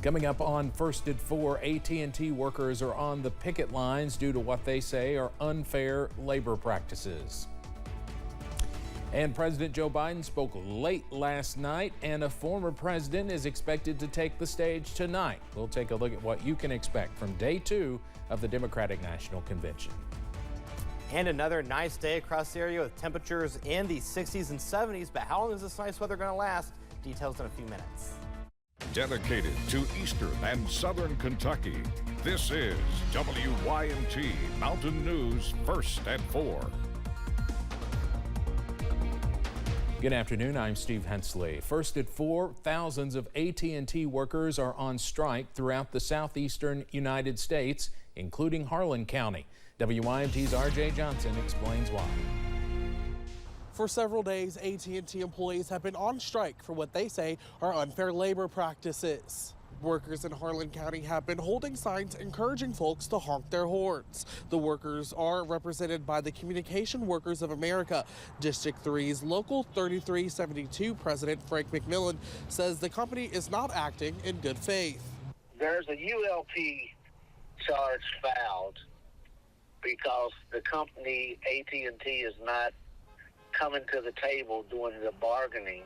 Coming up on First at 4, AT&T workers are on the picket lines due to what they say are unfair labor practices. And President Joe Biden spoke late last night, and a former president is expected to take the stage tonight. We'll take a look at what you can expect from day 2 of the Democratic National Convention. And another nice day across the area with temperatures in the 60s and 70s. But how long is this nice weather going to last? Details in a few minutes. Dedicated to Eastern and Southern Kentucky, this is WYMT Mountain News First at 4. Good afternoon, I'm Steve Hensley. First at 4, thousands of AT&T workers are on strike throughout the southeastern United States, including Harlan County. WYMT's RJ Johnson explains why. For several days, AT&T employees have been on strike for what they say are unfair labor practices. Workers in Harlan County have been holding signs encouraging folks to honk their horns. The workers are represented by the Communication Workers of America. District 3's Local 3372 President Frank McMillan says the company is not acting in good faith. There's a ULP charge filed because the company AT&T is not coming to the table doing the bargaining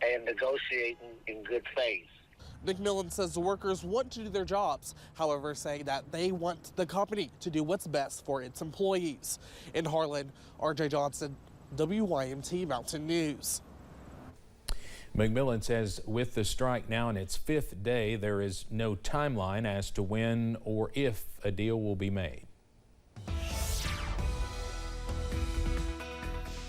and negotiating in good faith. McMillan says the workers want to do their jobs, however, saying that they want the company to do what's best for its employees. In Harlan, RJ Johnson, WYMT Mountain News. McMillan says with the strike now in its 5th day, there is no timeline as to when or if a deal will be made.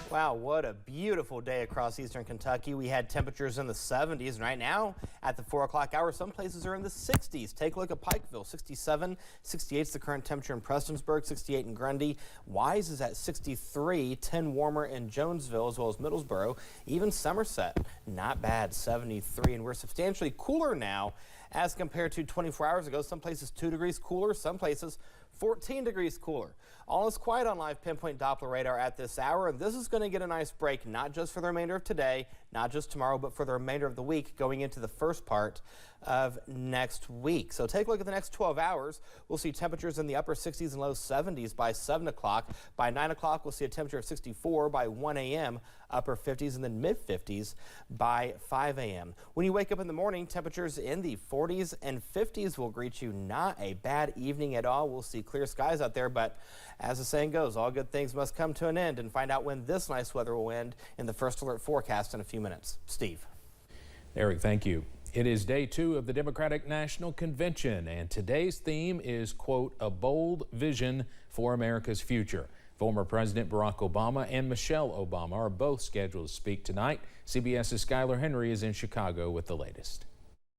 Wow, what a beautiful day across eastern Kentucky. We had temperatures in the 70s, and right now at the 4 o'clock hour, some places are in the 60s. Take a look at Pikeville, 67. 68 is the current temperature in Prestonsburg, 68 in Grundy. Wise is at 63, 10 warmer in Jonesville as well as Middlesboro. Even Somerset, not bad, 73. And we're substantially cooler now as compared to 24 hours ago. Some places 2 degrees cooler, some places 14 degrees cooler. All is quiet on live pinpoint Doppler radar at this hour, and this is going to get a nice break, not just for the remainder of today, not just tomorrow, but for the remainder of the week going into the first part of next week. So take a look at the next 12 hours. We'll see temperatures in the upper 60s and low 70s by 7 o'clock. By 9 o'clock, we'll see a temperature of 64 by 1 a.m., upper 50s and then mid 50s by 5 a.m. When you wake up in the morning, temperatures in the 40s and 50s will greet you. Not a bad evening at all. We'll see clear skies out there, but as the saying goes, all good things must come to an end, and find out when this nice weather will end in the First Alert forecast in a few minutes. Steve. Eric, thank you. It is day 2 of the Democratic National Convention, and today's theme is, quote, a bold vision for America's future. Former President Barack Obama and Michelle Obama are both scheduled to speak tonight. CBS's Skylar Henry is in Chicago with the latest.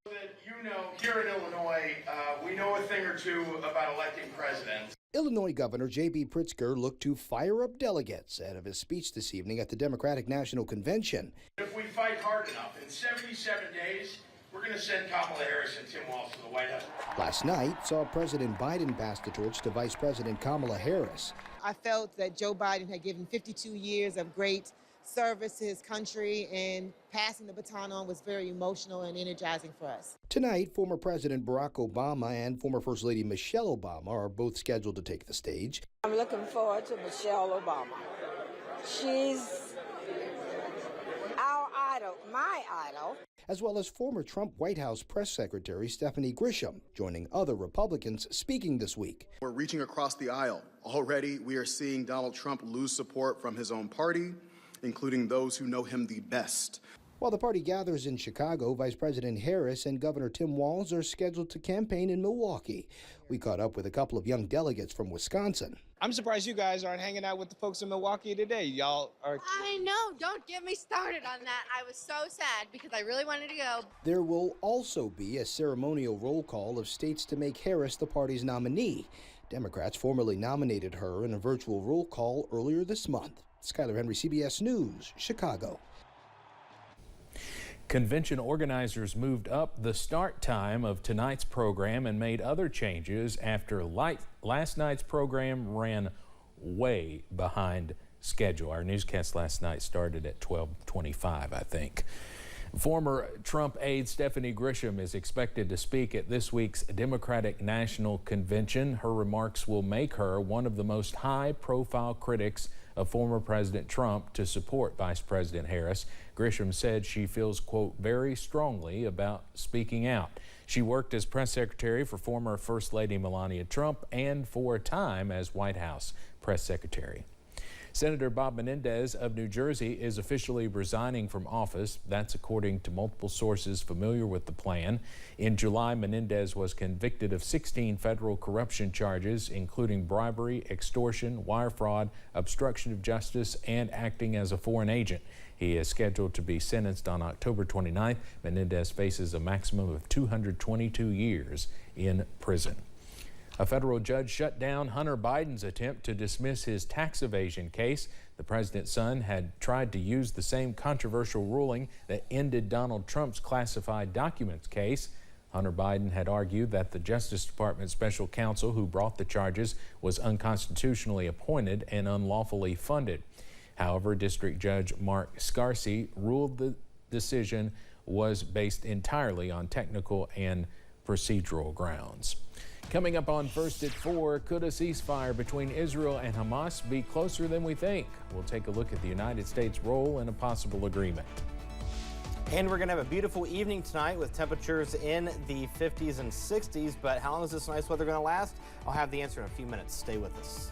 You know, here in Illinois, we know a thing or two about electing presidents. Illinois Governor J.B. Pritzker looked to fire up delegates ahead of his speech this evening at the Democratic National Convention. If we fight hard enough, in 77 days, we're going to send Kamala Harris and Tim Walz to the White House. Last night saw President Biden pass the torch to Vice President Kamala Harris. I felt that Joe Biden had given 52 years of great service to his country, and passing the baton on was very emotional and energizing for us. Tonight, former President Barack Obama and former First Lady Michelle Obama are both scheduled to take the stage. I'm looking forward to Michelle Obama. She's our idol, my idol. As well as former Trump White House Press Secretary Stephanie Grisham, joining other Republicans speaking this week. We're reaching across the aisle. Already, we are seeing Donald Trump lose support from his own party, including those who know him the best. While the party gathers in Chicago, Vice President Harris and Governor Tim Walz are scheduled to campaign in Milwaukee. We caught up with a couple of young delegates from Wisconsin. I'm surprised you guys aren't hanging out with the folks in Milwaukee today. Y'all are... I know. Don't get me started on that. I was so sad because I really wanted to go. There will also be a ceremonial roll call of states to make Harris the party's nominee. Democrats formally nominated her in a virtual roll call earlier this month. Skylar Henry, CBS News, Chicago. Convention organizers moved up the start time of tonight's program and made other changes after last night's program ran way behind schedule. Our newscast last night started at 12:25, I think. Former Trump aide Stephanie Grisham is expected to speak at this week's Democratic National Convention. Her remarks will make her one of the most high-profile critics of former President Trump to support Vice President Harris. Grisham said she feels, quote, very strongly about speaking out. She worked as press secretary for former First Lady Melania Trump and for a time as White House press secretary. Senator Bob Menendez of New Jersey is officially resigning from office. That's according to multiple sources familiar with the plan. In July, Menendez was convicted of 16 federal corruption charges, including bribery, extortion, wire fraud, obstruction of justice, and acting as a foreign agent. He is scheduled to be sentenced on October 29th. Menendez faces a maximum of 222 years in prison. A federal judge shut down Hunter Biden's attempt to dismiss his tax evasion case. The president's son had tried to use the same controversial ruling that ended Donald Trump's classified documents case. Hunter Biden had argued that the Justice Department special counsel who brought the charges was unconstitutionally appointed and unlawfully funded. However, District Judge Mark Scarsi ruled the decision was based entirely on technical and procedural grounds. Coming up on First at 4, could a ceasefire between Israel and Hamas be closer than we think? We'll take a look at the United States' role in a possible agreement. And we're going to have a beautiful evening tonight with temperatures in the 50s and 60s. But how long is this nice weather going to last? I'll have the answer in a few minutes. Stay with us.